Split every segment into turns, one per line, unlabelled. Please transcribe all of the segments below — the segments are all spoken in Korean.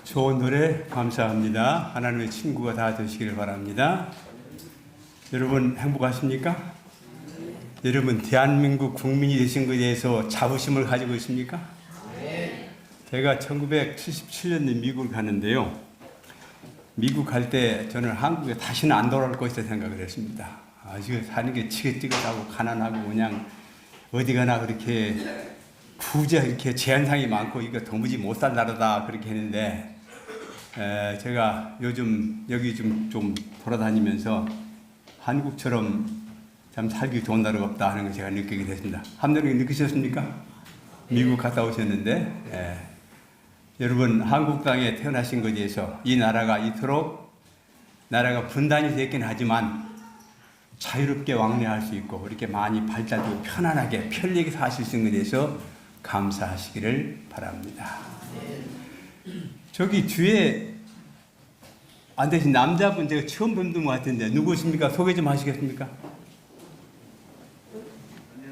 좋은 노래 감사합니다. 하나님의 친구가 다 되시기를 바랍니다. 여러분 행복하십니까? 여러분 대한민국 국민이 되신 것에 대해서 자부심을 가지고 있습니까? 제가 1977년에 미국을 갔는데요. 미국 갈 때 저는 한국에 다시는 안 돌아올 것이다 생각을 했습니다. 지금 사는 게 지긋지긋하고 가난하고 그냥 어디 가나 그렇게 부자 이렇게 제한상이 많고 이거 도무지 못 살 나라다 그렇게 했는데 제가 요즘 여기 좀 돌아다니면서 한국처럼 참 살기 좋은 나라가 없다 하는 걸 제가 느끼게 됐습니다. 함정이 느끼셨습니까? 미국 갔다 오셨는데 여러분 한국 땅에 태어나신 것에 대해서 이 나라가 이토록 나라가 분단이 됐긴 하지만 자유롭게 왕래할 수 있고 이렇게 많이 발달되고 편안하게 편리하게 사실 수 있는 것에 대해서 감사하시기를 바랍니다. 저기 뒤에 안 되신 남자분 제가 처음 본 분 같은데 누구십니까? 소개 좀 하시겠습니까?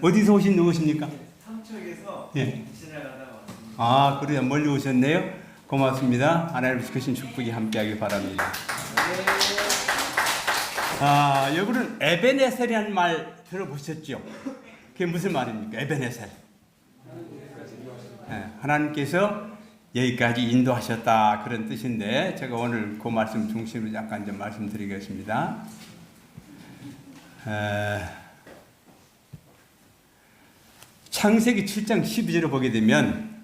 어디서 오신 누구십니까?
삼척에서
예.
지나가다 왔습니다.
그래요. 멀리 오셨네요. 고맙습니다. 하나님 주신 축복이 함께하길 바랍니다. 여러분은 에베네셀이라는 말 들어보셨죠? 그게 무슨 말입니까? 에베네셀. 하나님께서 여기까지 인도하셨다 그런 뜻인데 제가 오늘 그 말씀 중심으로 잠깐 좀 말씀드리겠습니다. 창세기 7장 12절을 보게 되면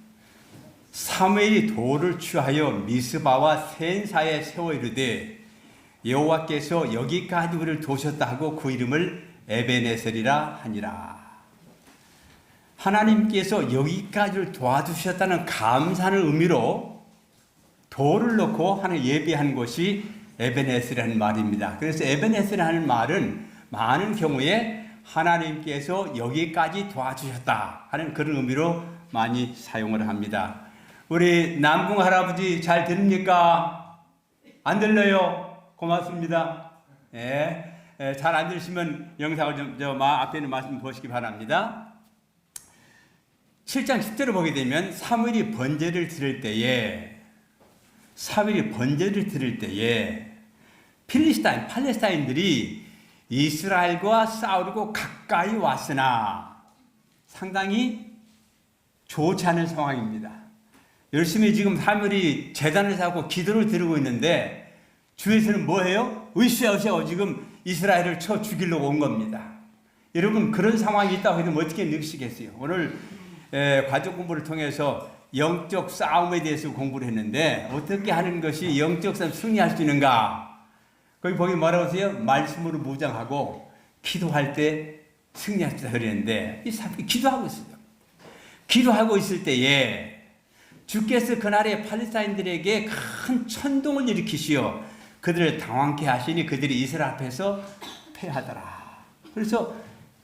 사무엘이 돌을 취하여 미스바와 센사에 세워 이르되 여호와께서 여기까지 우리를 도우셨다 하고 그 이름을 에베네셀이라 하니라. 하나님께서 여기까지를 도와주셨다는 감사하는 의미로 돌을 넣고 하는 예배한 것이 에베네셀이라는 말입니다. 그래서 에베네셀이라는 말은 많은 경우에 하나님께서 여기까지 도와주셨다 하는 그런 의미로 많이 사용을 합니다. 우리 남궁 할아버지 잘 들립니까? 안 들려요? 고맙습니다. 잘 안 들으시면 영상을 앞에 있는 말씀 보시기 바랍니다. 7장 10절을 보게 되면 사무엘이 번제를 드릴 때에 팔레스타인들이 이스라엘과 싸우려고 가까이 왔으나 상당히 좋지 않은 상황입니다. 열심히 지금 사무엘이 제단을 사고 기도를 드리고 있는데 주에서는 뭐해요? 으쌰으쌰 지금 이스라엘을 쳐 죽이려고 온 겁니다. 여러분 그런 상황이 있다고 해도 어떻게 느끼시겠어요? 오늘 가족 공부를 통해서 영적 싸움에 대해서 공부를 했는데 어떻게 하는 것이 영적 싸움 승리할 수 있는가? 거기 보기 뭐라고 하세요? 말씀으로 무장하고 기도할 때 승리할 수 있다 그랬는데 이 사람이 기도하고 있어요. 기도하고 있을 때에 주께서 그날에 팔레스타인들에게 큰 천동을 일으키시어 그들을 당황케 하시니 그들이 이스라엘 앞에서 패하더라. 그래서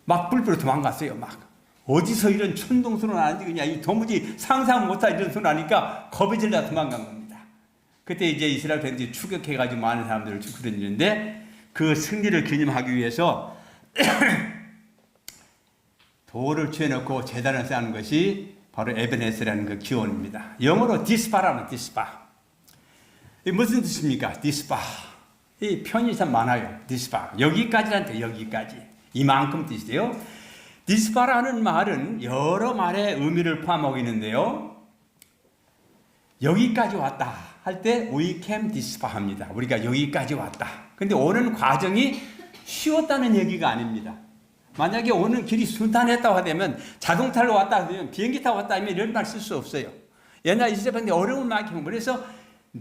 막 뿔뿔 도망갔어요. 막 어디서 이런 천동소리 나는지 그냥 도무지 상상 못할 이런 소리 나니까 겁이 질려 도망간 겁니다. 그때 이제 이스라엘 팬들이 추격해가지고 많은 사람들을 죽고 다니는데 그 승리를 기념하기 위해서 돌을 취해놓고 제단을 쌓는 것이 바로 에베네셀이라는 그 기원입니다. 영어로 디스파라는 디스파. 이 무슨 뜻입니까? 디스파. 이 편이 참 많아요. 디스파. 여기까지란 뜻, 여기까지. 이만큼 뜻이에요. 디스파라는 말은 여러 말의 의미를 포함하고 있는데요. 여기까지 왔다 할 때 we came this far 합니다. 우리가 여기까지 왔다. 근데 오는 과정이 쉬웠다는 얘기가 아닙니다. 만약에 오는 길이 순탄했다고 하면 자동차로 왔다 하면 비행기 타고 왔다 하면 이런 말 쓸 수 없어요. 옛날 이스라엘인데 어려운 말이에요. 그래서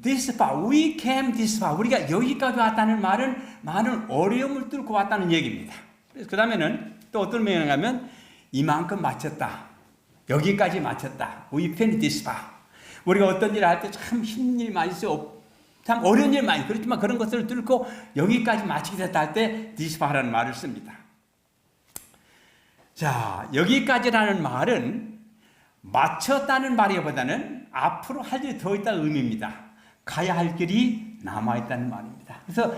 this far, we came this far. 우리가 여기까지 왔다는 말은 많은 어려움을 뚫고 왔다는 얘기입니다. 그래서 그 다음에는 또 어떤 면에 가면 이만큼 마쳤다. 여기까지 마쳤다. We finished this far. 우리가 어떤 일을 할 때 참 힘든 일이 많이 있어요. 참 어려운 일 많이. 그렇지만 그런 것들을 뚫고 여기까지 마치게 됐다 할 때 this far라는 말을 씁니다. 자, 여기까지라는 말은 마쳤다는 말이보다는 앞으로 할 일이 더 있다는 의미입니다. 가야 할 길이 남아있다는 말입니다. 그래서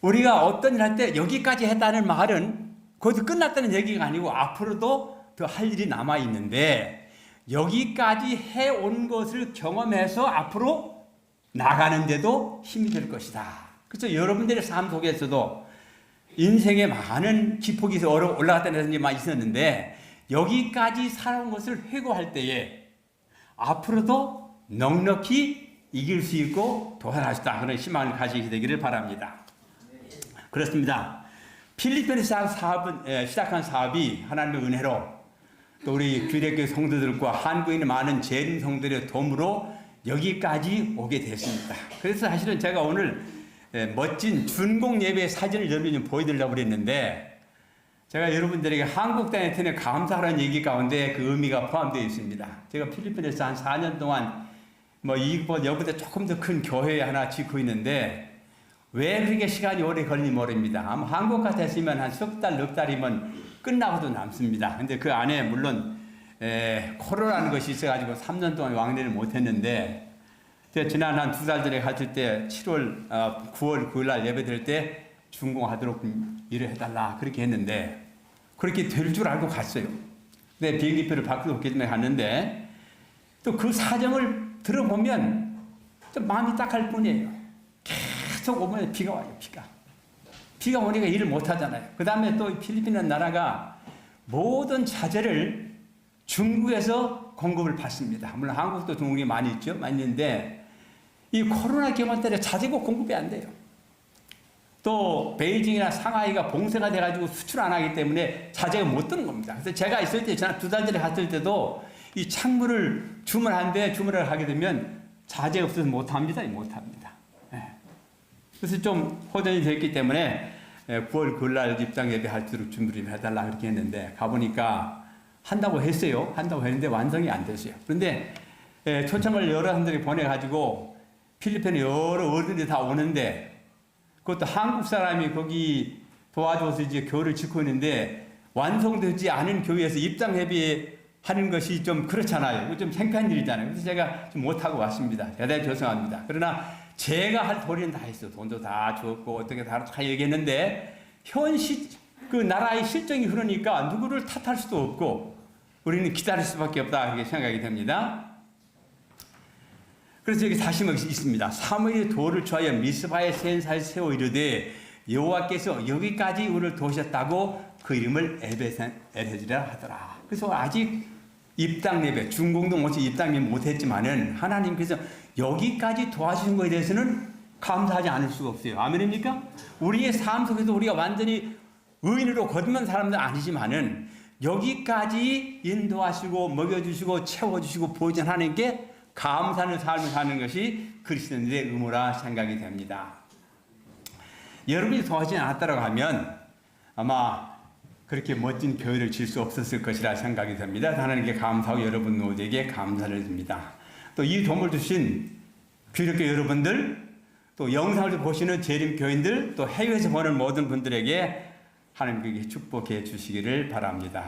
우리가 어떤 일을 할 때 여기까지 했다는 말은 거기서 끝났다는 얘기가 아니고 앞으로도 더 할 일이 남아있는데 여기까지 해온 것을 경험해서 앞으로 나가는데도 힘이 될 것이다. 그래서 여러분들의 삶 속에서도 인생에 많은 기폭이 올라갔다 내려갔다 있었는데 여기까지 살아온 것을 회고할 때에 앞으로도 넉넉히 이길 수 있고 도달할 수 있다. 그런 희망을 가지게 되기를 바랍니다. 그렇습니다. 필리핀에서 시작한 사업이 하나님의 은혜로 또 우리 규례교회 성도들과 한국에 있는 많은 재림 성도들의 도움으로 여기까지 오게 됐습니다. 그래서 사실은 제가 오늘 멋진 준공 예배 사진을 여러분이 보여드리려고 그랬는데 제가 여러분들에게 한국 땅에 트는 감사하라는 얘기 가운데 그 의미가 포함되어 있습니다. 제가 필리핀에서 한 4년 동안 여기보다 조금 더 큰 교회 하나 짓고 있는데 왜 그렇게 시간이 오래 걸리는지 모릅니다. 아마 한국 같았으면 한 석 달, 넉 달이면 끝나고도 남습니다. 근데 그 안에 물론 코로나라는 것이 있어가지고 3년 동안 왕래를 못했는데 지난 한 2달 전에 갔을 때 9월 9일 날 예배 드릴 때 준공하도록 일을 해달라 그렇게 했는데 그렇게 될 줄 알고 갔어요. 근데 비행기표를 바꾸고 없기 때문에 갔는데 또 그 사정을 들어보면 좀 마음이 딱할 뿐이에요. 계속 오면 비가 와요. 비가 오니까 일을 못하잖아요. 그 다음에 또 필리핀이라는 나라가 모든 자재를 중국에서 공급을 받습니다. 물론 한국도 중국이 많이 있죠. 많이 있는데 이 코로나 기간 때문에 자재가 공급이 안 돼요. 또 베이징이나 상하이가 봉쇄가 돼가지고 수출 안 하기 때문에 자재가 못 드는 겁니다. 그래서 제가 있을 때 지난 2달 전에 갔을 때도 이 창문을 주문하는데 주문을 하게 되면 자재 없어서 못합니다. 그래서 좀 호전이 됐기 때문에 9월 9일 날 입장 예배할 수 있도록 준비를 해달라 그렇게 했는데 가보니까 한다고 했어요. 한다고 했는데 완성이 안 됐어요. 그런데 초청을 여러 사람들이 보내가지고 필리핀에 여러 어른들이 다 오는데 그것도 한국 사람이 거기 도와줘서 이제 교회를 짓고 있는데 완성되지 않은 교회에서 입장 예배하는 것이 좀 그렇잖아요. 좀 창피한 일이잖아요. 그래서 제가 좀 못하고 왔습니다. 대단히 죄송합니다. 그러나 제가 할 도리는 다 했어. 돈도 다 줬고 어떻게 다 얘기했는데 그 나라의 실정이 흐르니까 누구를 탓할 수도 없고 우리는 기다릴 수밖에 없다 그렇게 생각이 됩니다. 그래서 여기 다시 있습니다. 사무엘이 돌을 취하여 미스바의 센사에 세워 이르되 여호와께서 여기까지 우리를 도우셨다고 그 이름을 에베네즈라 하더라. 그래서 아직 입당 예배, 준공도 못해 입당 예배 못했지만은 하나님께서 여기까지 도와주신 것에 대해서는 감사하지 않을 수가 없어요. 아멘입니까? 우리의 삶 속에서 우리가 완전히 의인으로 거듭난 사람들 아니지만은 여기까지 인도하시고 먹여주시고 채워주시고 보여준 하나님께 감사하는 삶을 사는 것이 그리스도인들의 의무라 생각이 됩니다. 여러분이 도와주지 않았다고 하면 아마 그렇게 멋진 교회를 질 수 없었을 것이라 생각이 됩니다. 하나님께 감사하고 여러분 모두에게 감사를 드립니다. 또 이 도움을 주신 귀력교 여러분들, 또 영상을 보시는 재림교인들, 또 해외에서 보는 모든 분들에게 하나님께 축복해 주시기를 바랍니다.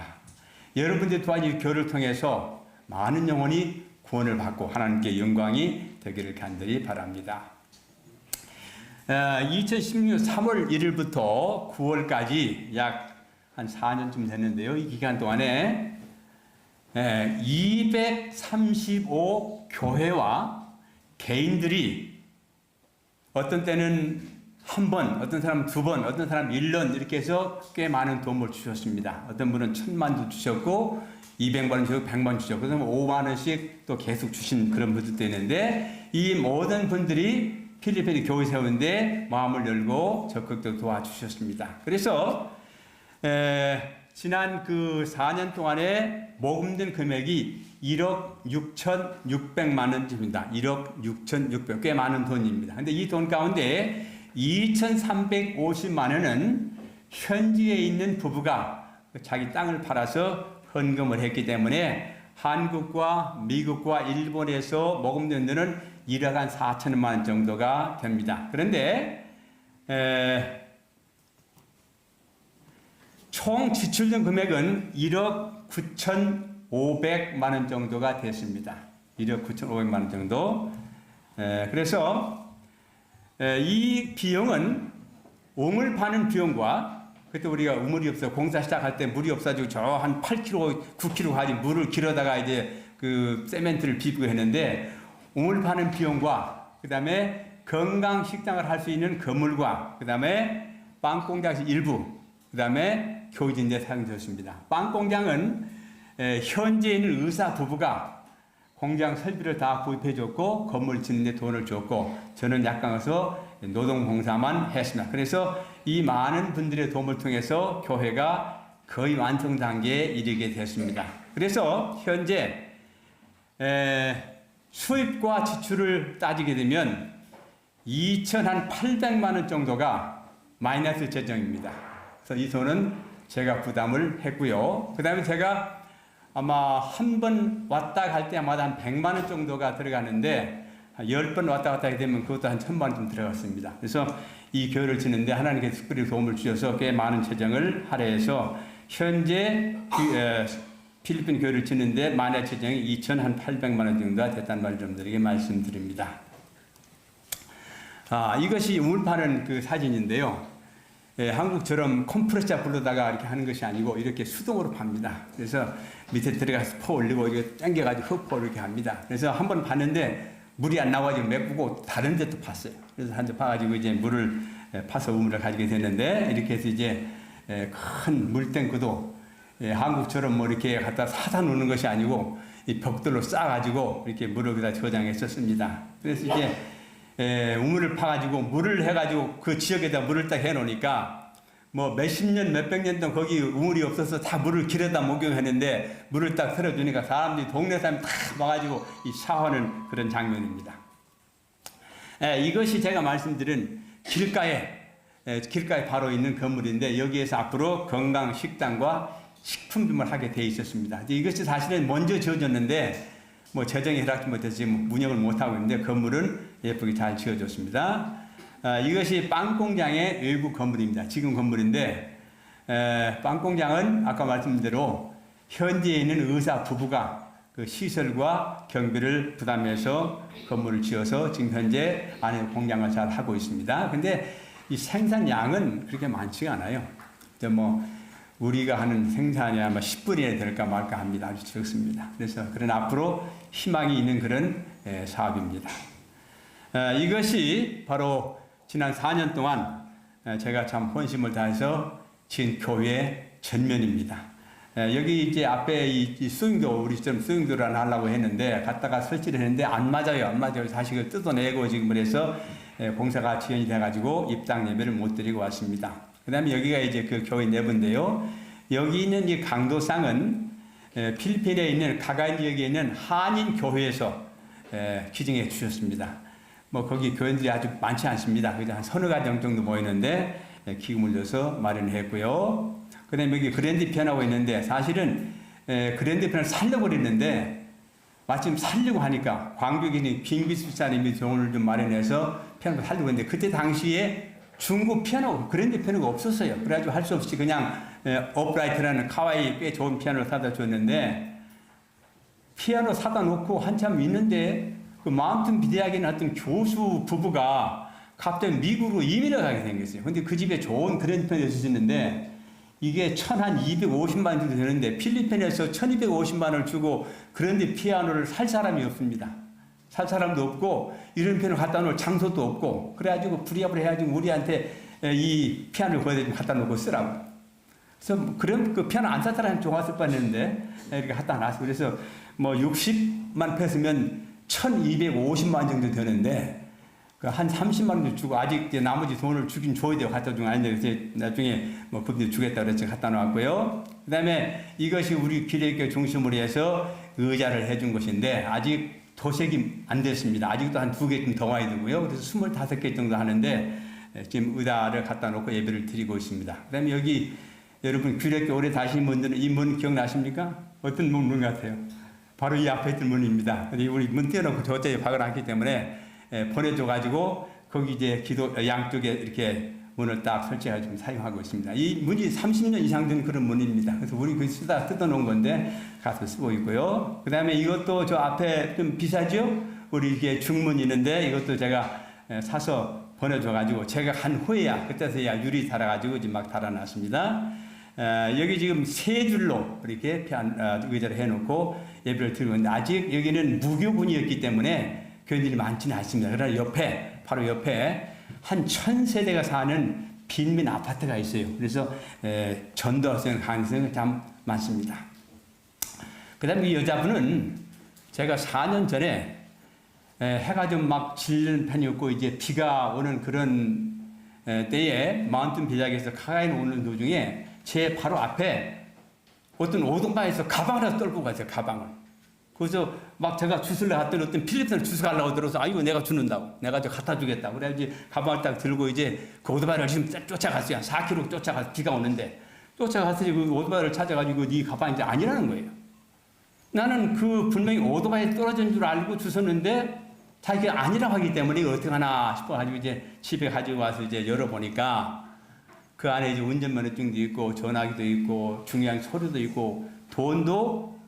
여러분들 또한 이 교회를 통해서 많은 영혼이 구원을 받고 하나님께 영광이 되기를 간절히 바랍니다. 2016년 3월 1일부터 9월까지 약 한 4년쯤 됐는데요. 이 기간 동안에 235 교회와 개인들이 어떤 때는 한 번, 어떤 사람은 2번, 어떤 사람은 1년 이렇게 해서 꽤 많은 도움을 주셨습니다. 어떤 분은 1,000만도 주셨고 200만 원 주셨고 100만 원 주셨고 그래서 5만 원씩 또 계속 주신 그런 분들도 있는데 이 모든 분들이 필리핀에 교회 세우는데 마음을 열고 적극적으로 도와주셨습니다. 그래서 지난 그 4년 동안에 모금된 금액이 1억 6,600만 원입니다. 1억 6,600, 꽤 많은 돈입니다. 근데 이 돈 가운데 2,350만 원은 현지에 있는 부부가 자기 땅을 팔아서 헌금을 했기 때문에 한국과 미국과 일본에서 모금된 돈은 1억 한 4천만 원 정도가 됩니다. 그런데 총 지출된 금액은 1억 9,500만 원 정도가 됐습니다. 1억 9,500만 원 정도. 그래서 이 비용은 우물 파는 비용과 그때 우리가 우물이 없어 공사 시작할 때 물이 없어가지고 저 한 8km, 9km 가지 물을 길어다가 이제 그 세멘트를 빚고 했는데 우물 파는 비용과 그 다음에 건강 식당을 할 수 있는 건물과 그 다음에 빵 공장 일부, 그 다음에 교진대 사용되었습니다. 빵 공장은 현재 있는 의사 부부가 공장 설비를 다 구입해줬고 건물 짓는데 돈을 줬고 저는 약강에서 노동봉사만 했습니다. 그래서 이 많은 분들의 도움을 통해서 교회가 거의 완성 단계에 이르게 됐습니다. 그래서 현재 수입과 지출을 따지게 되면 2,800만 원 정도가 마이너스 재정입니다. 그래서 이 돈은 제가 부담을 했고요. 그 다음에 제가 아마 한 번 왔다 갈 때마다 한 100만 원 정도가 들어가는데 10번 왔다 갔다 하게 되면 그것도 한 1,000만 원 좀 들어갔습니다. 그래서 이 교회를 짓는데 하나님께서 특별히 도움을 주셔서 꽤 많은 재정을 할애해서 현재 필리핀 교회를 짓는데 만약 재정이 2,800만 원 정도가 됐다는 말 여러분들에게 말씀드립니다. 이것이 우물 파는 그 사진인데요. 한국처럼 컴프레셔 불러다가 이렇게 하는 것이 아니고 이렇게 수동으로 팝니다. 그래서 밑에 들어가서 퍼 올리고 이거 당겨가지고 흙퍼 이렇게 합니다. 그래서 한번 봤는데 물이 안 나와가지고 메꾸고 다른 데 또 팠어요. 그래서 한 대 파가지고 이제 물을 파서 우물을 가지게 됐는데 이렇게 해서 이제 큰 물탱크도 한국처럼 뭐 이렇게 갖다 사다 놓는 것이 아니고 이 벽돌로 쌓아가지고 이렇게 물을 여기다 저장했었습니다. 그래서 이제 우물을 파가지고 물을 해가지고 그 지역에다 물을 딱 해놓으니까 뭐 몇십 년, 몇백 년 동안 거기 우물이 없어서 다 물을 길에다 목욕했는데 물을 딱 틀어주니까 사람들이 동네 사람이 다 와가지고 이 샤워하는 그런 장면입니다. 이것이 제가 말씀드린 길가에 바로 있는 건물인데 여기에서 앞으로 건강 식당과 식품점을 하게 돼 있었습니다. 이것이 사실은 먼저 지어졌는데 뭐 재정이 허락지 못해서 지금 운영을 못하고 있는데 건물은 예쁘게 잘 지어졌습니다. 이것이 빵 공장의 외부 건물입니다. 지금 건물인데 빵 공장은 아까 말씀드린 대로 현지에 있는 의사 부부가 그 시설과 경비를 부담해서 건물을 지어서 지금 현재 안에 공장을 잘 하고 있습니다. 근데 이 생산량은 그렇게 많지가 않아요. 뭐 우리가 하는 생산이 아마 10분이나 될까 말까 합니다. 아주 적습니다. 그래서 그런 앞으로 희망이 있는 그런 사업입니다. 이것이 바로 지난 4년 동안 제가 참 혼심을 다해서 지은 교회 전면입니다. 여기 이제 앞에 이 수영도 우리처럼 수영도를 하려고 했는데 갔다가 설치를 했는데 안 맞아요. 자식을 뜯어내고 지금 그래서 공사가 지연이 돼가지고 입당 예배를 못 드리고 왔습니다. 그 다음에 여기가 이제 그 교회 내부인데요. 여기 있는 이 강도상은 필리핀에 있는 가가인 지역에 있는 한인 교회에서 기증해 주셨습니다. 뭐 거기 교인들이 아주 많지 않습니다. 그저 한 서너 가정 정도 모이는데 기금을 줘서 마련했고요. 그 다음에 여기 그랜드 피아노가 있는데 사실은 그랜드 피아노를 살려고 그랬는데 마침 살려고 하니까 광교기는 빙비스비사님이 돈을 좀 마련해서 피아노를 살려고 했는데 그때 당시에 중고 피아노, 그랜드 피아노가 없었어요. 그래가지고 할 수 없이 그냥 업라이트라는 카와이 꽤 좋은 피아노를 사다 줬는데 피아노 사다 놓고 한참 있는데 그 마운틴 비대학에 어떤 교수 부부가 갑자기 미국으로 이민을 가게 생겼어요. 근데 그 집에 좋은 그랜드 피아노를 주셨는데 이게 250만 원 정도 되는데 필리핀에서 1250만 원을 주고 그랜드 피아노를 살 사람이 없습니다. 살 사람도 없고 이런 피아노를 갖다 놓을 장소도 없고 그래가지고 불이합을 해가지고 우리한테 이 피아노를 거기다 좀 갖다 놓고 쓰라고. 그래서 그런 그 피아노 안 살 사람이 좋았을 뻔했는데 이렇게 갖다 놨어. 그래서 뭐 60만 페소면 1250만 원 정도 되는데 그 한 30만 원 주고 아직 이제 나머지 돈을 주긴 줘야 돼요. 갖다 주면 안 돼요. 그래서 나중에 뭐 그분들 주겠다 그래서 갖다 놨고요. 그 다음에 이것이 우리 기독교 중심으로 해서 의자를 해준 것인데 아직 도색이 안 됐습니다. 아직도 한 2개 좀 더 와야 되고요. 그래서 25개 정도 하는데 지금 의자를 갖다 놓고 예배를 드리고 있습니다. 그 다음에 여기 여러분 기독교 오래 다니신 분들은 이 문 기억나십니까? 어떤 문 같아요? 바로 이 앞에 있던 문입니다. 우리 문 띄워놓고 저쪽에 박아놨기 때문에 보내줘가지고 거기 이제 양쪽에 이렇게 문을 딱 설치해가지고 사용하고 있습니다. 이 문이 30년 이상 된 그런 문입니다. 그래서 우리 그 쓰다 뜯어놓은 건데 가서 쓰고 있고요. 그 다음에 이것도 저 앞에 좀 비싸죠? 우리 이게 중문이 있는데 이것도 제가 사서 보내줘가지고 제가 간 후에야 그때서야 유리 달아가지고 지금 막 달아놨습니다. 여기 지금 3줄로 이렇게 의자를 해놓고 예배를 드리고 있는데 아직 여기는 무교군이었기 때문에 교인들이 많지는 않습니다. 그러나 옆에, 바로 옆에 한 1000세대가 사는 빈민 아파트가 있어요. 그래서 전도성 가능성이 참 많습니다. 그 다음에 이 여자분은 제가 4년 전에 해가 좀 막 질리는 편이었고 이제 비가 오는 그런 때에 마운틴 비작에서 카가인 오는 도중에 제 바로 앞에 어떤 오동바에서 가방을 하나 떨고 갔어요. 가방을. 그래서 막 제가 주스를 갔더니 어떤 필리핀을 주스 가려고 들어서 아이고 내가 주는다고. 내가 저 갖다 주겠다고. 그래야지 가방을 딱 들고 이제 그 오토바이를 지금 쫓아갔어요. 한 4km 쫓아가서 비가 오는데 쫓아가서 그 오토바이를 찾아가지고 네 가방이 이제 아니라는 거예요. 나는 그 분명히 오토바이에 떨어진 줄 알고 주웠는데 자기가 아니라고 하기 때문에 이거 어떻게 하나 싶어가지고 이제 집에 가지고 와서 이제 열어보니까 그 안에 이제 운전면허증도 있고 전화기도 있고 중요한 서류도 있고 돈도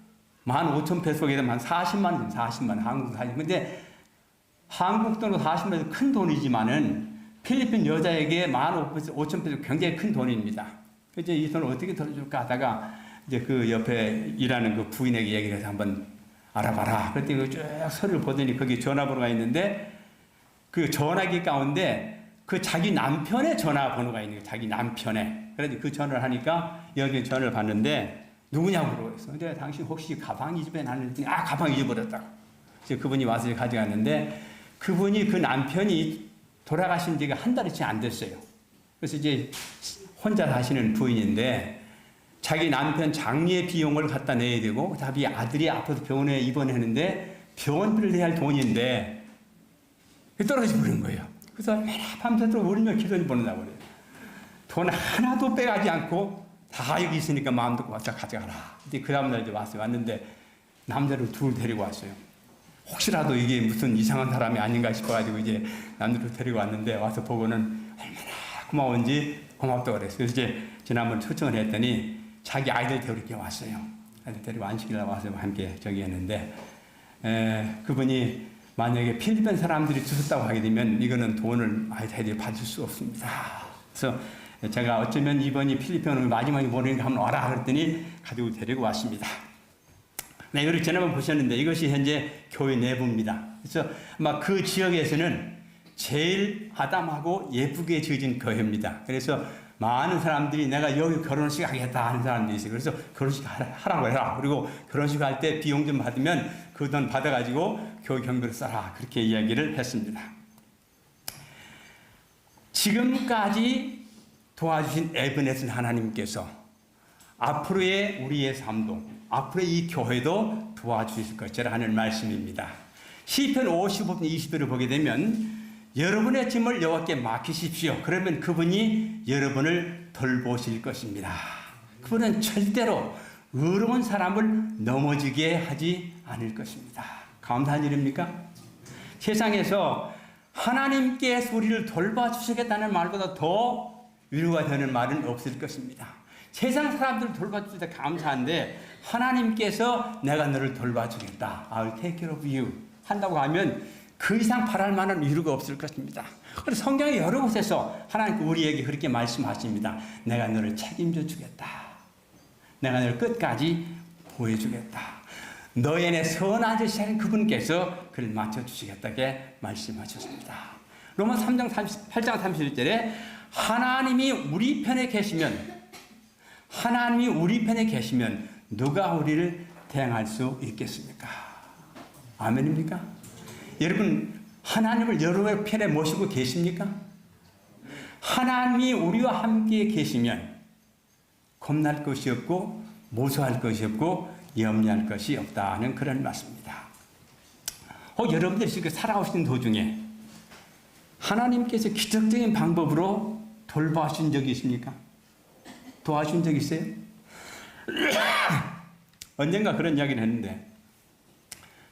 15,000페소에 되면 한 40만 원, 40만 원, 한국 40만 원. 근데 한국 돈으로 40만 원 큰 돈이지만은 필리핀 여자에게 15,000페소 굉장히 큰 돈입니다. 그래서 이 돈을 어떻게 덜어줄까 하다가 이제 그 옆에 일하는 그 부인에게 얘기를 해서 한번 알아봐라. 그랬더니 쭉 서류를 보더니 거기 전화번호가 있는데 그 전화기 가운데 그 자기 남편의 전화번호가 있는 거예요. 자기 남편의. 그래서 그 전화를 하니까 여기 전화를 받는데 누구냐고 물어봤어. 근데 당신 혹시 가방 잊어버렸나 했더니 아 가방 잊어버렸다고. 그래서 그분이 와서 가져갔는데 그분이 그 남편이 돌아가신 지가 한 달이 채 안 됐어요. 그래서 이제 혼자 사시는 부인인데 자기 남편 장례 비용을 갖다 내야 되고 자기 아들이 아파서 병원에 입원했는데 병원비를 내야 할 돈인데 떨어져 버린 거예요. 그래서 얼마나 밤새도록 울며 기도를 보낸다고 그래요. 돈 하나도 빼가지 않고 다 여기 있으니까 마음 놓고 와서 가져가라. 근데 그 다음날 이제 왔어요. 왔는데 남자를 둘 데리고 왔어요. 혹시라도 이게 무슨 이상한 사람이 아닌가 싶어가지고 이제 남자를 데리고 왔는데 와서 보고는 얼마나 고마운지 고맙다고 그랬어요. 그래서 이제 지난번 초청을 했더니 자기 아이들 데리고 왔어요. 아이들 데리고 안식일날 와서 함께 저기 했는데 그분이 만약에 필리핀 사람들이 주셨다고 하게 되면 이거는 돈을 아이들이 받을 수 없습니다. 그래서 제가 어쩌면 이번이 필리핀을 마지막에 보내니까 한번 와라 그랬더니 가지고 데리고 왔습니다. 네, 이걸 지난번 보셨는데 이것이 현재 교회 내부입니다. 그래서 아마 그 지역에서는 제일 아담하고 예쁘게 지어진 교회입니다. 그래서 많은 사람들이 내가 여기 결혼식 하겠다 하는 사람들이 있어요. 그래서 결혼식 하라고 해라. 그리고 결혼식 할 때 비용 좀 받으면 그 돈 받아가지고 교회 경비를 써라. 그렇게 이야기를 했습니다. 지금까지 도와주신 에베네zer 하나님께서 앞으로의 우리의 삶도 앞으로의 이 교회도 도와주실 것이라 하는 말씀입니다. 시편 55편 20절을 보게 되면 여러분의 짐을 여호와께 맡기십시오. 그러면 그분이 여러분을 돌보실 것입니다. 그분은 절대로 의로운 사람을 넘어지게 하지 않을 것입니다. 감사한 일입니까? 세상에서 하나님께서 우리를 돌봐주시겠다는 말보다 더 위로가 되는 말은 없을 것입니다. 세상 사람들을 돌봐주실 때 감사한데 하나님께서 내가 너를 돌봐주겠다. I'll take care of you. 한다고 하면 그 이상 바랄 만한 위로가 없을 것입니다. 그래서 성경의 여러 곳에서 하나님께서 우리에게 그렇게 말씀하십니다. 내가 너를 책임져 주겠다. 내가 너를 끝까지 보여주겠다. 너의 내 선한 짓을 하는 그분께서 그를 맞춰주시겠다게 말씀하셨습니다. 로마 3장 8장 31절에 하나님이 우리 편에 계시면 누가 우리를 대항할 수 있겠습니까? 아멘입니까? 여러분 하나님을 여러분의 편에 모시고 계십니까? 하나님이 우리와 함께 계시면 겁날 것이 없고 모소할 것이 없고 염려할 것이 없다는 그런 말씀입니다. 여러분들이 지금 살아오신 도중에 하나님께서 기적적인 방법으로 돌봐주신 적이 있습니까? 도와준 적 있어요? 언젠가 그런 이야기를 했는데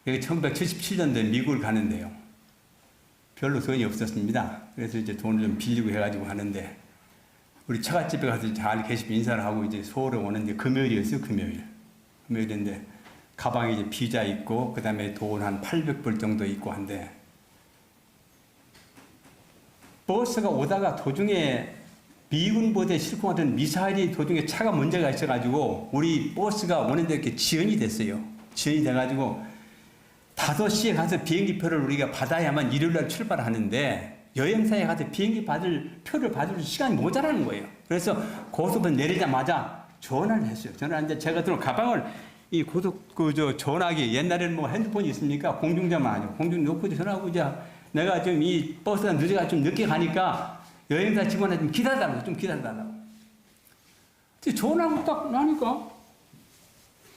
여기 1977년도에 미국을 가는데요. 별로 돈이 없었습니다. 그래서 이제 돈을 좀 빌리고 해가지고 하는데 우리 처갓집에 가서 잘 계시면 인사를 하고 이제 서울에 오는데 금요일이었어요. 금요일인데 가방에 이제 비자 있고 그 다음에 돈 한 800불 정도 있고 한데 버스가 오다가 도중에 미군 부대에 싣고 가던 미사일이 도중에 차가 문제가 있어가지고 우리 버스가 오는데 이렇게 지연이 됐어요. 지연이 돼가지고 5시에 가서 비행기표를 우리가 받아야만 일요일날 출발하는데 여행사에 가서 비행기 표를 받을 시간이 모자라는 거예요. 그래서 고속버스 내리자마자 전화를 했어요. 전화하는데 제가 들어 가방을 이 전화기 옛날에는 뭐 핸드폰이 있습니까? 공중전화 아니고 공중 놓고 전화하고 이제 내가 지금 이 버스가 늦어가 좀 늦게 가니까 여행사 직원한테 좀 기다려달라고. 전화하고 딱 나니까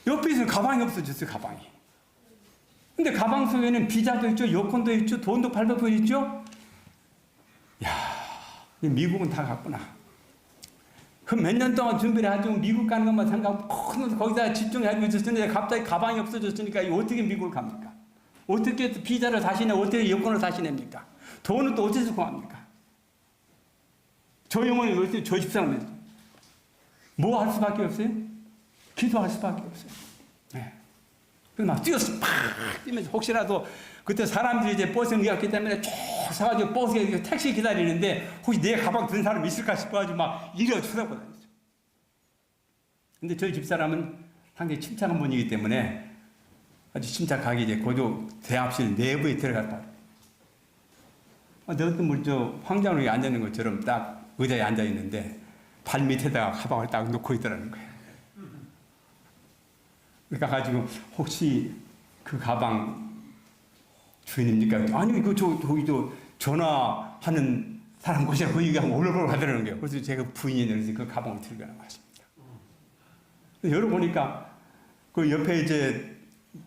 옆에 있는 가방이 없어졌어요, 가방이. 근데 가방 속에는 비자도 있죠, 여권도 있죠, 돈도 800불 있죠? 야, 미국은 다 갔구나. 그 몇 년 동안 준비를 해가지고 미국 가는 것만 생각하고 거기다 집중해가지고 있었는데 갑자기 가방이 없어졌으니까 어떻게 미국을 갑니까? 어떻게 비자를 다시 내, 어떻게 여권을 다시 냅니까? 돈은 또 어디서 구합니까? 저 영혼이 어떻게 저 집사람이 뭐 할 수밖에 없어요? 기도할 수밖에 없어요. 네. 그래서 막 뛰었어. 팍! 뛰면서 혹시라도 그때 사람들이 이제 버스에 갔기 때문에 쭉 서가지고 버스에 택시 기다리는데 혹시 내 가방 든 사람 있을까 싶어가지고 막 이려 쳐다보고 다녔어요. 근데 저희 집사람은 상당히 침착한 분이기 때문에 아주 침착하게 이제 고조 대합실 내부에 들어갔다. 내가 또 황장로에 앉아있는 것처럼 딱 의자에 앉아있는데 발 밑에다가 가방을 딱 놓고 있더라는 거예요. 그러니까 가지고 혹시 그 가방 주인입니까? 아니 거기 전화하는 사람 곳이라 그 얘기하면 올라보러 가더라는 거예요. 그래서 제가 부인이 그래서 그 가방을 들고 나왔습니다. 열어보니까 그 옆에 이제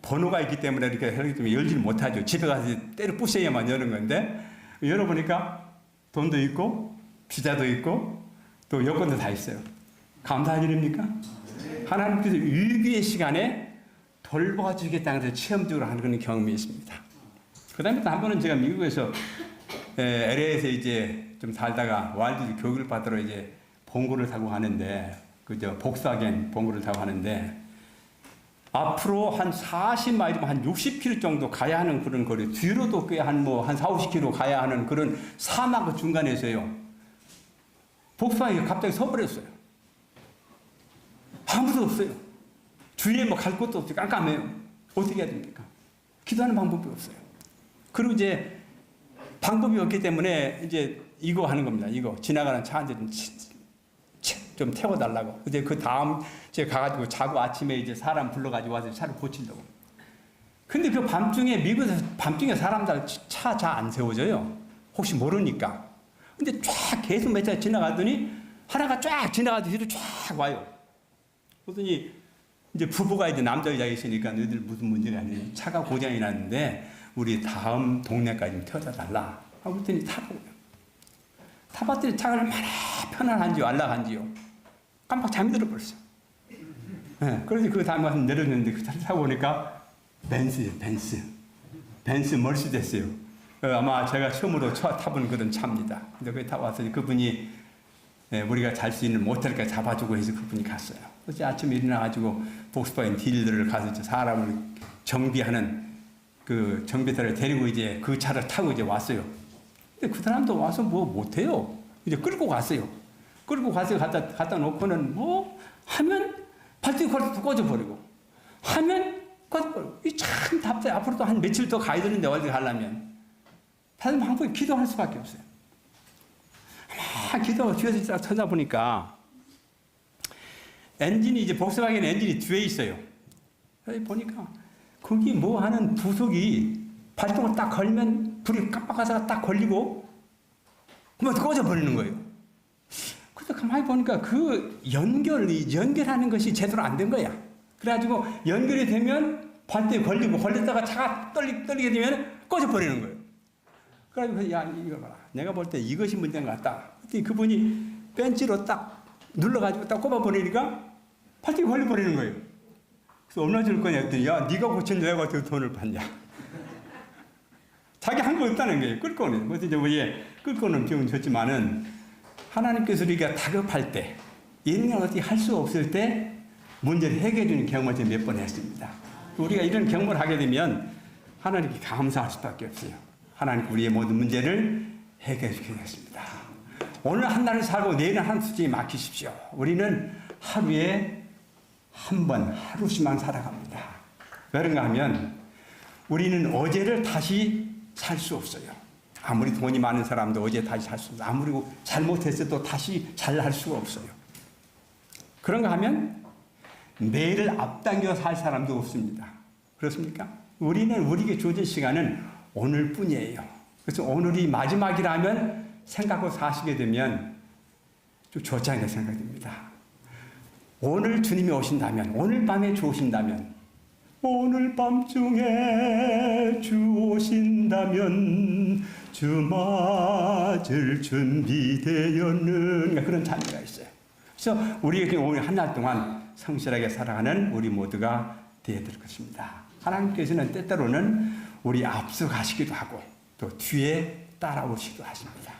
번호가 있기 때문에 이렇게 열지를 못하죠. 집에 가서 때려 부셔야만 여는 건데 열어보니까 돈도 있고 비자도 있고 또 여권도 다 있어요. 감사할 일입니까? 하나님께서 위기의 시간에 돌봐주겠다는 것을 체험적으로 하는 그런 경험이 있습니다. 그 다음에 또 한 번은 제가 미국에서 LA에서 이제 좀 살다가 와일드 교육을 받으러 이제 봉고를 타고 가는데 복사겐 봉고를 타고 가는데 앞으로 한 40마일이면 한 60km 정도 가야 하는 그런 거리, 뒤로도 꽤 한 4, 50km 가야 하는 그런 사막 중간에서요. 복사겐이 갑자기 서버렸어요. 아무도 없어요. 주위에 갈 곳도 없어요. 깜깜해요. 어떻게 해야 됩니까? 기도하는 방법이 없어요. 그리고 이제 방법이 없기 때문에 이제 이거 하는 겁니다. 이거 지나가는 차 한 대 좀 태워달라고. 근데 그 다음 제가 가가지고 자고 아침에 이제 사람 불러가지고 와서 차를 고치려고. 근데 그 밤중에 미국에서 밤중에 사람들 차 잘 안 세워져요. 혹시 모르니까. 근데 쫙 계속 몇 차 지나가더니 하나가 쫙 지나가서 뒤로 쫙 와요. 그러더니 이제 부부가 이제 남자 여자 있으니까 너희들 무슨 문제가 아니에요. 차가 고장이 났는데 우리 다음 동네까지 좀 태워다 달라. 하고 그랬더니 타보고요. 타봤더니 차가 얼마나 편안한지요, 안락한지요. 깜빡 잠이 들어버렸어요. 네, 그래서 그 다음에 가서 내렸는데 그 차를 타고 오니까 벤츠 머시데스요. 아마 제가 처음으로 타본 그런 차입니다. 근데 거기 타고 와서 그분이 우리가 잘 수 있는 모텔까지 잡아주고 해서 그분이 갔어요. 그래서 아침에 일어나가지고 복스바겐 딜러를 가서 사람을 정비하는 그 정비사를 데리고 이제 그 차를 타고 이제 왔어요. 근데 그 사람도 와서 뭐 못해요. 이제 끌고 갔어요. 끌고 가서 갖다 놓고는 하면 발등이 꺼져버리고 하면 꺼져버리고 이 참 답답해. 앞으로도 한 며칠 더 가야 되는데 어디 가려면 다른 방법이 기도할 수밖에 없어요. 기도가 뒤에서 딱 찾아보니까 엔진이 이제 복스바겐 엔진이 뒤에 있어요. 여기 보니까 거기 뭐 하는 부속이 발동을 딱 걸면 불이 깜빡하다가 딱 걸리고 그만 꺼져버리는 거예요. 그래서 가만히 보니까 그 연결하는 것이 제대로 안 된 거야. 그래가지고 연결이 되면 발등에 걸렸다가 차가 떨리게 되면 꺼져버리는 거예요. 그래가지고 야 이거 봐라. 내가 볼 때 이것이 문제인 것 같다. 그랬더니 그분이 벤치로 딱 눌러가지고 딱 꼽아버리니까 발등에 걸려버리는 거예요. 그래서 얼마나 줄 거냐 했더니 야 네가 고친 내가 어떻게 돈을 받냐. 자기 한 거 없다는 거예요. 끌고는. 그래서 이제 끌고는 비용은 줬지만은 하나님께서 우리가 다급할 때 이런 걸 어떻게 할 수 없을 때 문제를 해결해 주는 경험을 제가 몇 번 했습니다. 우리가 이런 경험을 하게 되면 하나님께 감사할 수밖에 없어요. 하나님 우리의 모든 문제를 해결해 주겠습니다. 오늘 한 날을 살고 내일은 한 수지에 맡기십시오. 우리는 하루에 한 번 하루씩만 살아갑니다. 왜 그런가 하면 우리는 어제를 다시 살 수 없어요. 아무리 돈이 많은 사람도 어제 다시 살 수 없어요. 아무리 잘못했어도 다시 잘할 수가 없어요. 그런가 하면 내일을 앞당겨 살 사람도 없습니다. 그렇습니까? 우리는 우리에게 주어진 시간은 오늘뿐이에요. 그래서 오늘이 마지막이라면 생각하고 사시게 되면 좀 좋지 않게 생각됩니다. 오늘 주님이 오신다면, 오늘 밤에 주 오신다면, 오늘 밤중에 주 오신다면 주 맞을 준비되었는 그런 찬미가 있어요. 그래서 우리에게 오늘 한 날 동안 성실하게 살아가는 우리 모두가 되어야 될 것입니다. 하나님께서는 때때로는 우리 앞서가시기도 하고 또 뒤에 따라오시기도 하십니다.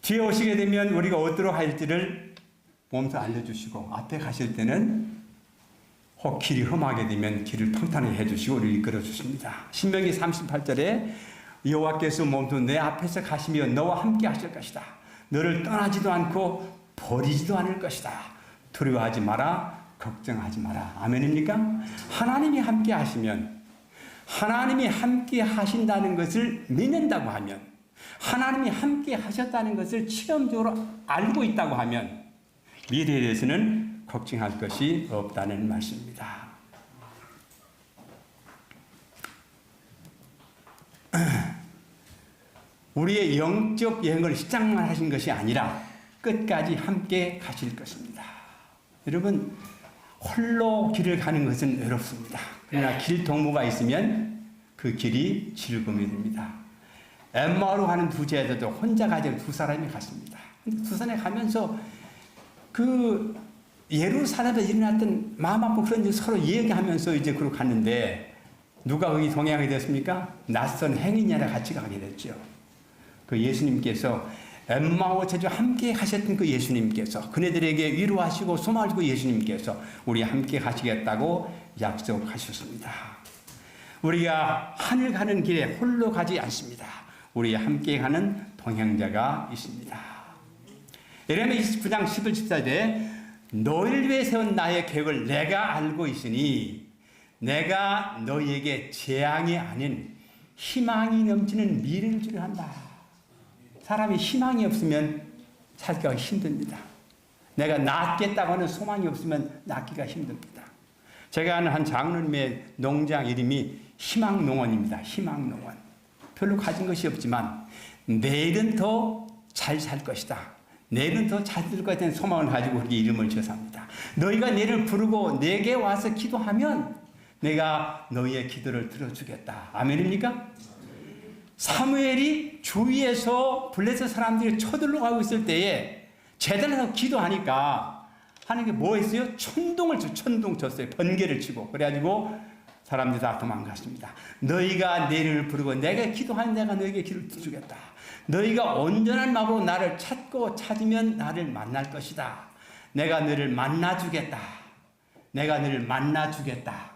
뒤에 오시게 되면 우리가 어디로 할지를 몸소 알려주시고 앞에 가실 때는 혹 길이 험하게 되면 길을 평탄하게 해주시고 우리를 이끌어 주십니다. 신명기 38절에 여호와께서 몸소 내 앞에서 가시며 너와 함께 하실 것이다. 너를 떠나지도 않고 버리지도 않을 것이다. 두려워하지 마라. 걱정하지 마라. 아멘입니까? 하나님이 함께 하시면, 하나님이 함께 하신다는 것을 믿는다고 하면, 하나님이 함께 하셨다는 것을 체험적으로 알고 있다고 하면 미래에 대해서는 걱정할 것이 없다는 말씀입니다. 우리의 영적 여행을 시작만 하신 것이 아니라 끝까지 함께 가실 것입니다. 여러분, 홀로 길을 가는 것은 외롭습니다. 그러나 길 동무가 있으면 그 길이 즐거움이 됩니다. 엠마오로 가는 두 제자도 혼자 가지 않고 두 사람이 갔습니다. 두 사람이 가면서 그 예루살렘에 일어났던 마음 아픈 그런 일 서로 얘기하면서 이제 그러고 갔는데 누가 거기 동행하게 됐습니까? 낯선 행인이라 같이 가게 됐죠. 그 예수님께서 엠마오 제주 함께 가셨던 그 예수님께서 그네들에게 위로하시고 소망을 주고 예수님께서 우리 함께 가시겠다고 약속하셨습니다. 우리가 하늘 가는 길에 홀로 가지 않습니다. 우리 함께 가는 동행자가 있습니다. 예레미야 29장 11, 14절에 너희를 위해 세운 나의 계획을 내가 알고 있으니 내가 너희에게 재앙이 아닌 희망이 넘치는 미래를 주려 한다. 사람이 희망이 없으면 살기가 힘듭니다. 내가 낫겠다고 하는 소망이 없으면 낫기가 힘듭니다. 제가 아는 한 장로님의 농장 이름이 희망농원입니다. 희망농원. 별로 가진 것이 없지만 내일은 더 잘 살 것이다. 내일은 더 잘 될 것에 대한 소망을 가지고 그렇게 이름을 지었습니다. 너희가 내를 부르고 내게 와서 기도하면 내가 너희의 기도를 들어주겠다. 아멘입니까? 사무엘이 주위에서 블레셋 사람들이 쳐들러 가고 있을 때에 제단에서 기도하니까 하는 게 뭐 했어요? 천둥을 쳤어요. 번개를 치고. 그래가지고 사람들이 다 도망갔습니다. 너희가 내 이름을 부르고 내가 기도하는 내가 너희에게 기도를 주겠다. 너희가 온전한 마음으로 나를 찾고 찾으면 나를 만날 것이다. 내가 너를 만나주겠다. 내가 너를 만나주겠다.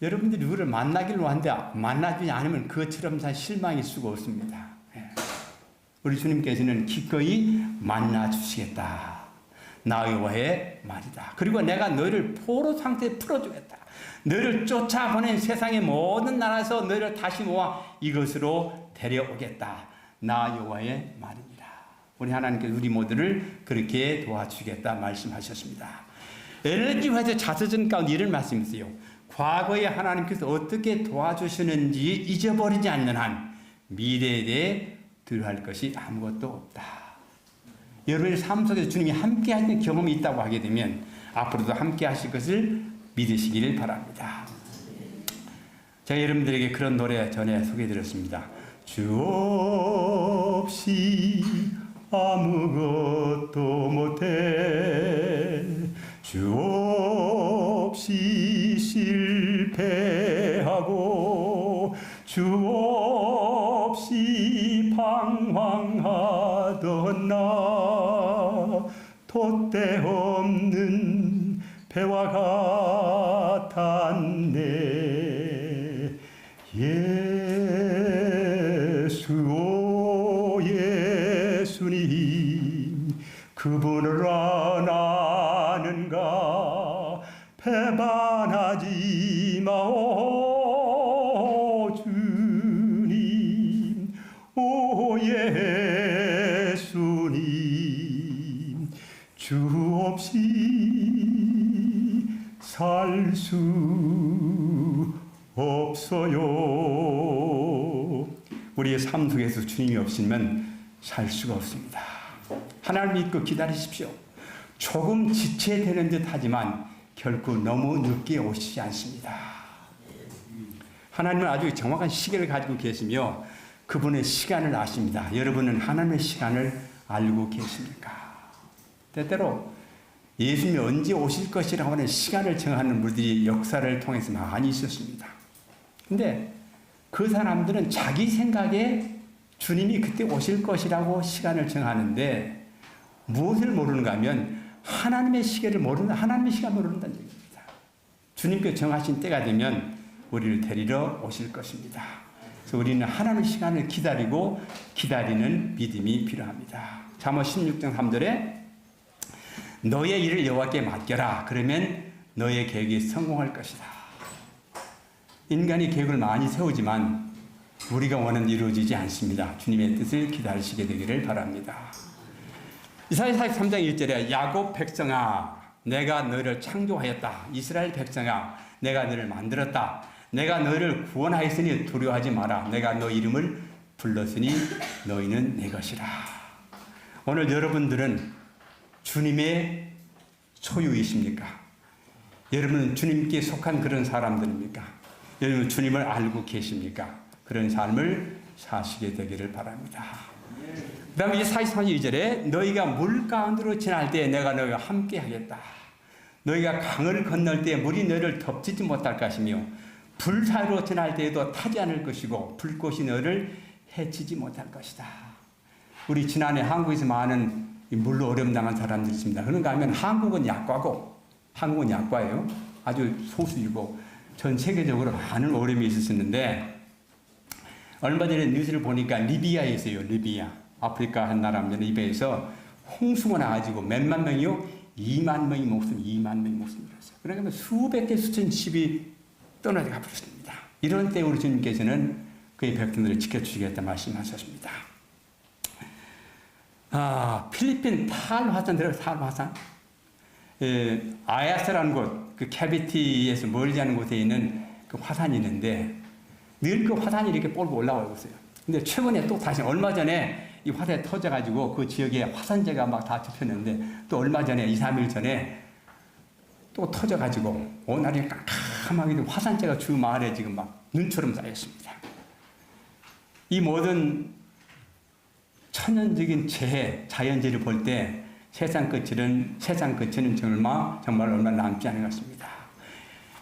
여러분들이 누구를 만나기로 하는데 만나주지 않으면 그것처럼 다 실망일 수가 없습니다. 우리 주님께서는 기꺼이 만나주시겠다. 나 여호와의 말이다. 그리고 내가 너희를 포로 상태에 풀어주겠다. 너희를 쫓아보낸 세상의 모든 나라에서 너희를 다시 모아 이것으로 데려오겠다. 나 여호와의 말입니다. 우리 하나님께서 우리 모두를 그렇게 도와주겠다 말씀하셨습니다. 엘리 화이트 자서전 가운데 이런 말씀이 있어요. 과거에 하나님께서 어떻게 도와주시는지 잊어버리지 않는 한 미래에 대해 두려워할 것이 아무것도 없다. 여러분의 삶 속에서 주님이 함께 하시는 경험이 있다고 하게 되면 앞으로도 함께 하실 것을 믿으시기를 바랍니다. 제가 여러분들에게 그런 노래 전에 소개해드렸습니다. 주 없이 아무것도 못해 주 없이 실패하고 주 없이 방황하던 나 돛대 없는 배와 같았네. 예수 예수님 그분을 안 아는가 배반하지 마오 수 없어요. 우리의 삶 속에서 주님이 없으면 살 수가 없습니다. 하나님 믿고 기다리십시오. 조금 지체되는 듯 하지만 결코 너무 늦게 오시지 않습니다. 하나님은 아주 정확한 시계를 가지고 계시며 그분의 시간을 아십니다. 여러분은 하나님의 시간을 알고 계십니까? 때때로 예수님이 언제 오실 것이라고 하는 시간을 정하는 분들이 역사를 통해서 많이 있었습니다. 근데 그 사람들은 자기 생각에 주님이 그때 오실 것이라고 시간을 정하는데 무엇을 모르는가 하면 하나님의 시계를 모른다, 하나님의 시간 모른다는 얘기입니다. 주님께 정하신 때가 되면 우리를 데리러 오실 것입니다. 그래서 우리는 하나님의 시간을 기다리고 기다리는 믿음이 필요합니다. 잠언 16장 3절에 너의 일을 여호와께 맡겨라. 그러면 너의 계획이 성공할 것이다. 인간이 계획을 많이 세우지만 우리가 원하는 이루어지지 않습니다. 주님의 뜻을 기다리시게 되기를 바랍니다. 이사야 43장 1절에 야곱 백성아 내가 너를 창조하였다. 이스라엘 백성아 내가 너를 만들었다. 내가 너를 구원하였으니 두려워하지 마라. 내가 너 이름을 불렀으니 너희는 내 것이라. 오늘 여러분들은 주님의 소유이십니까? 여러분은 주님께 속한 그런 사람들입니까? 여러분 주님을 알고 계십니까? 그런 삶을 사시게 되기를 바랍니다. 그 다음에 42절에 너희가 물 가운데로 지날 때 내가 너희와 함께 하겠다. 너희가 강을 건널 때 물이 너희를 덮치지 못할 것이며 불 사이로 지날 때에도 타지 않을 것이고 불꽃이 너희를 해치지 못할 것이다. 우리 지난해 한국에서 많은 물로 어려움 당한 사람들이 있습니다. 그런가 하면 한국은 약과고 한국은 약과예요. 아주 소수이고 전 세계적으로 많은 어려움이 있었는데 얼마 전에 뉴스를 보니까 리비아에 있어요. 리비아. 아프리카 한 나라입니다. 리비아에서 홍수가 나가지고 몇만 명이요? 2만 명이 목숨, 2만 명이 목숨을 잃었어요. 그러니까 수백 개, 수천 집이 떠나게 가버렸습니다. 이런 때 우리 주님께서는 그의 백성들을 지켜주시겠다 말씀하셨습니다. 필리핀 탈 화산 들어요. 탈 화산. 아야스라는 곳, 그 캐비티에서 멀지 않은 곳에 있는 그 화산이 있는데 늘 그 화산이 이렇게 뻘고 올라오고 있어요. 근데 최근에 또 다시 얼마 전에 이 화산이 터져가지고 그 지역에 화산재가 막 다 접혔는데 또 얼마 전에 2, 3일 전에 또 터져가지고 온 날이 깜깜하게 화산재가 주 마을에 지금 막 눈처럼 쌓였습니다. 이 모든 천연적인 재해, 자연재해를 볼 때 세상 끝은 정말 얼마 남지 않은 것 같습니다.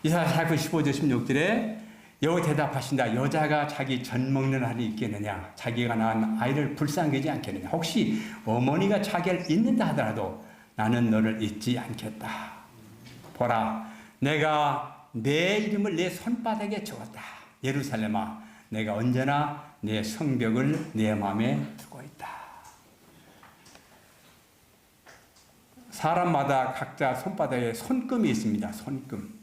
이사야 15절 16절에 여호와 대답하신다. 여자가 자기 젖 먹는 날이 있겠느냐? 자기가 낳은 아이를 불쌍히 여기지 않겠느냐? 혹시 어머니가 자기를 잊는다 하더라도 나는 너를 잊지 않겠다. 보라, 내가 내 이름을 내 손바닥에 적었다. 예루살렘아, 내가 언제나 내 성벽을 내 마음에 두고 있다. 사람마다 각자 손바닥에 손금이 있습니다. 손금.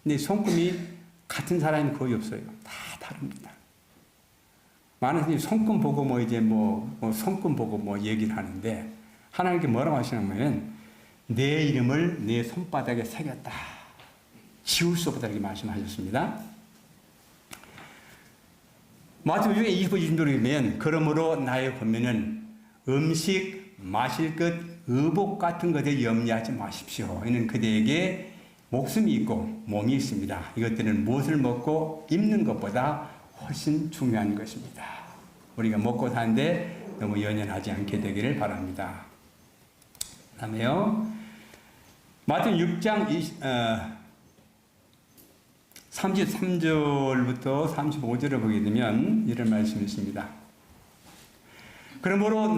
근데 손금이 같은 사람이 거의 없어요. 다 다릅니다. 많은 사람이 손금 보고 손금 보고 얘기를 하는데 하나님께 뭐라고 하시냐면 내 이름을 내 손바닥에 새겼다. 지울 수 없다 이렇게 말씀하셨습니다. 마태복음 25절에 보면 그러므로 나의 권면은 음식, 마실 것, 의복 같은 것에 염려하지 마십시오. 이는 그대에게 목숨이 있고 몸이 있습니다. 이것들은 무엇을 먹고 입는 것보다 훨씬 중요한 것입니다. 우리가 먹고 사는데 너무 연연하지 않게 되기를 바랍니다. 그 다음에요. 마태복음 6장 33절부터 35절을 보게 되면 이런 말씀이 있습니다. 그러므로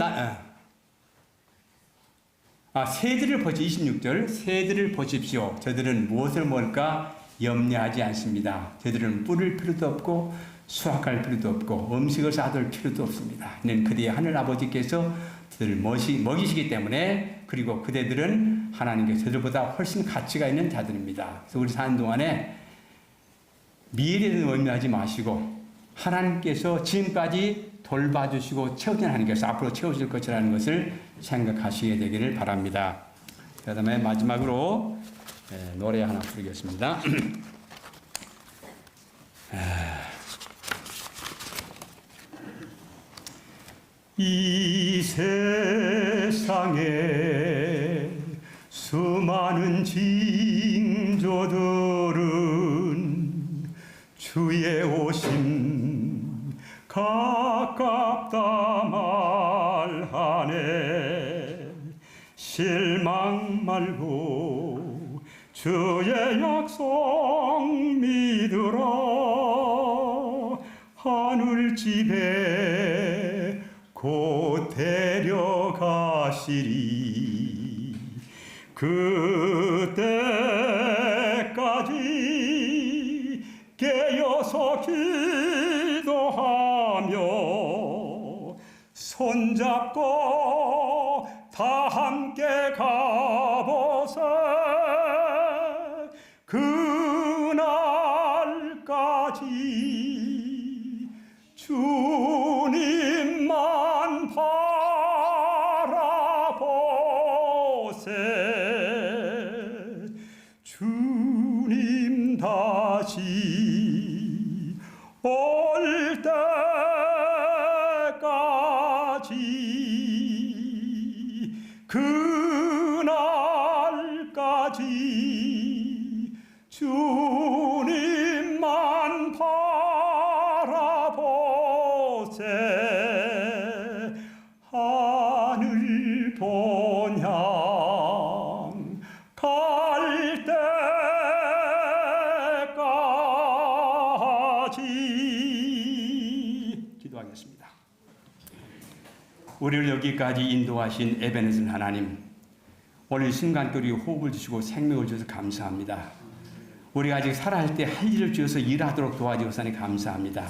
새들을 보십시오. 26절 새들을 보십시오. 저들은 무엇을 먹을까 염려하지 않습니다. 저들은 뿌릴 필요도 없고 수확할 필요도 없고 음식을 쌓아둘 필요도 없습니다. 이는 그대의 하늘 아버지께서 저들을 먹이시기 때문에 그리고 그대들은 하나님께 저들보다 훨씬 가치가 있는 자들입니다. 그래서 우리 사는 동안에 미래를 염려하지 마시고 하나님께서 지금까지 돌봐주시고 채우신 하나님께서 앞으로 채우실 것이라는 것을 생각하시게 되기를 바랍니다. 그 다음에 마지막으로 노래 하나 부르겠습니다. 이 세상에 수많은 징조들은 주의 오심 가깝다 말하네. 실망 말고 주의 약속 믿으라. 하늘집에 곧 데려가시리. 그때까지 깨어서 기도하며 손잡고 다 함께 가보세. 그날까지 주님만 바라보세. 주님 다시 올 때까지 그날까지 주님만 바라보세. 하늘 본향 갈 때까지. 기도하겠습니다. 우리를 여기까지 인도하신 에베네zer 하나님, 오늘 순간거리 호흡을 주시고 생명을 주셔서 감사합니다. 우리가 아직 살아갈 때 할 일을 주셔서 일하도록 도와주셔서 감사합니다.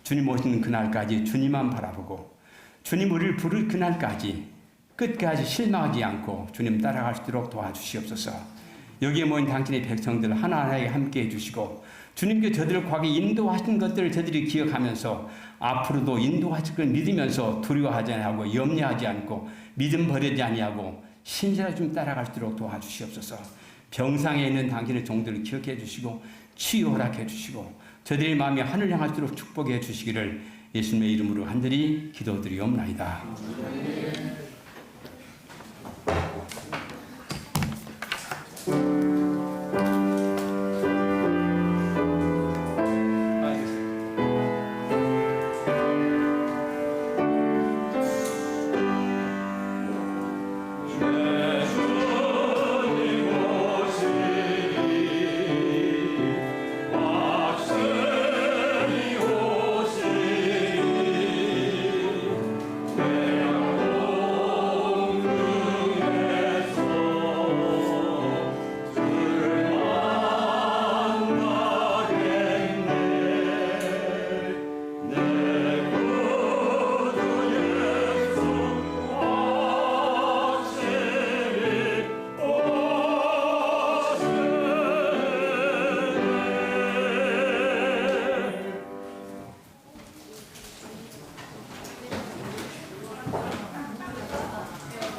주님 오시는 그날까지 주님만 바라보고 주님 우리를 부를 그날까지 끝까지 실망하지 않고 주님 따라갈 수 있도록 도와주시옵소서. 여기에 모인 당신의 백성들 하나하나에게 함께 해주시고 주님께 저들을 과거에 인도하신 것들을 저들이 기억하면서 앞으로도 인도하실 걸 믿으면서 두려워하지 아니하고 염려하지 않고 믿음 버리지 아니하고 신실하게 좀 따라갈 수 있도록 도와주시옵소서. 병상에 있는 당신의 종들을 기억해 주시고 치유 허락해 주시고 저들의 마음이 하늘 향할수록 축복해 주시기를 예수님의 이름으로 간절히 기도드리옵나이다.